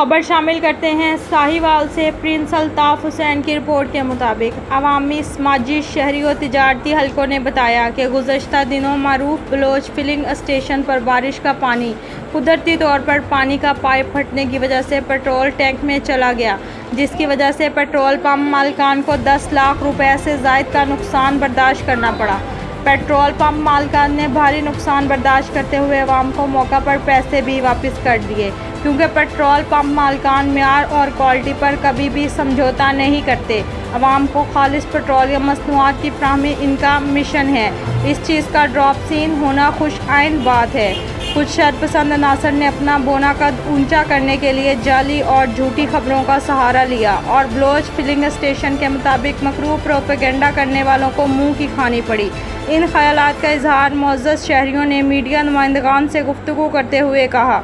खबर शामिल करते हैं साहिवाल से। प्रिंस अल्ताफ हुसैन की रिपोर्ट के मुताबिक अवामी, समाजी, शहरी और तिजारती हलकों ने बताया कि गुज़श्ता दिनों मारूफ बलोच फिलिंग स्टेशन पर बारिश का पानी कुदरती तौर पर पानी का पाइप फटने की वजह से पेट्रोल टैंक में चला गया, जिसकी वजह से पेट्रोल पंप मालिकान को 10 लाख रुपए से ज़ायद का नुकसान बर्दाश्त करना पड़ा। पेट्रोल पंप मालिकान ने भारी नुकसान बर्दाश्त करते हुए अवाम को मौका पर पैसे भी वापस कर दिए, क्योंकि पेट्रोल पंप मालिकान म्यार और क्वालिटी पर कभी भी समझौता नहीं करते। अवाम को खालिस पेट्रोलियम मसनूआत की फराहमी इनका मिशन है। इस चीज़ का ड्रॉप सीन होना खुश आइन बात है। कुछ शरपसंद अनासर ने अपना बोना कद ऊंचा करने के लिए जाली और झूठी खबरों का सहारा लिया और बलोच फिलिंग स्टेशन के मुताबिक मकरूह प्रोपेगेंडा करने वालों को मुंह की खानी पड़ी। इन ख्यालात का इजहार मुअज़्ज़ज़ शहरियों ने मीडिया नुमाइंदगान से गुफ्तगू करते हुए कहा।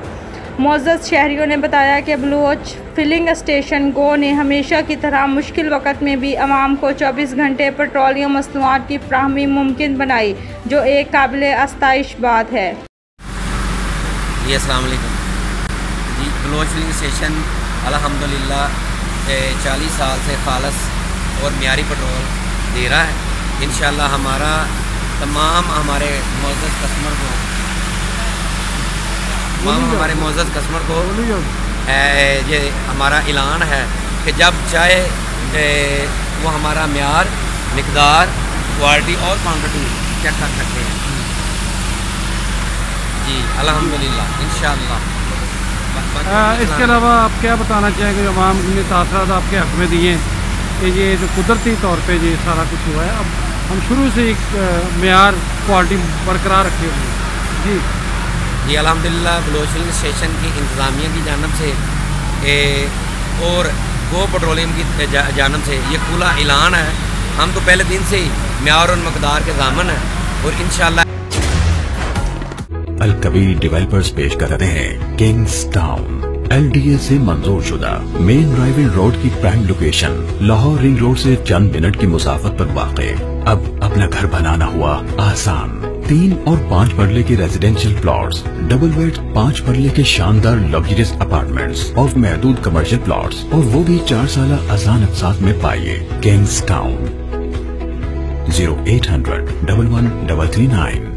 मुअज़्ज़ज़ शहरियों ने बताया कि बलोच फिलिंग स्टेशन गो ने हमेशा की तरह मुश्किल वक़्त में भी आवाम को 24 घंटे पेट्रोलियम मसनूआत की फराहमी मुमकिन बनाई, जो एक काबिल आस्ताइश बात है। जी अस्सलाम वालेकुम जी। बलोच फिलिंग स्टेशन अल्हम्दुलिल्लाह 40 साल से खालस और मियारी पेट्रोल दे रहा है। इंशाअल्लाह हमारा तमाम हमारे मुअज़्ज़ज़ कस्टमर को ये हमारा ऐलान है कि जब चाहे वो हमारा म्यार, मिक़दार, क्वालिटी और क्वांटिटी चेक कर सकते हैं। जी अल्हम्दुलिल्लाह इंशाअल्लाह। इसके अलावा आप क्या बताना चाहेंगे? अवाम ने तासरात आपके हक़ में दिए कि ये जो कुदरती तौर पे ये सारा कुछ हुआ है, अब हम शुरू से एक म्यार, क्वालिटी बरकरार रखे हुए हैं। जी जी अल्हम्दुलिल्लाह बलोच फिलिंग स्टेशन की इंतज़ामिया की जानिब से और गो पेट्रोलियम की जानिब से ये खुला ऐलान है। हम तो पहले दिन से ही म्यार और मकदार के ज़ामन हैं और इंशाअल्लाह अल कबीर डेवलपर्स पेश कर रहे हैं किंग्स टाउन, LDA से मंजूर शुदा मेन ड्राइविंग रोड की prime location, Lahore ring road से चंद मिनट की मुसाफत पर वाक़। अब अपना घर बनाना हुआ आसान। 3 और 5 मरले के रेजिडेंशियल प्लॉट्स, डबल बेड 5 मरले के शानदार लग्जरियस अपार्टमेंट्स और महदूद कमर्शियल प्लॉट्स, और वो भी 4 साल आसान अक़सात में पाइए। Kings town 0800 11 339।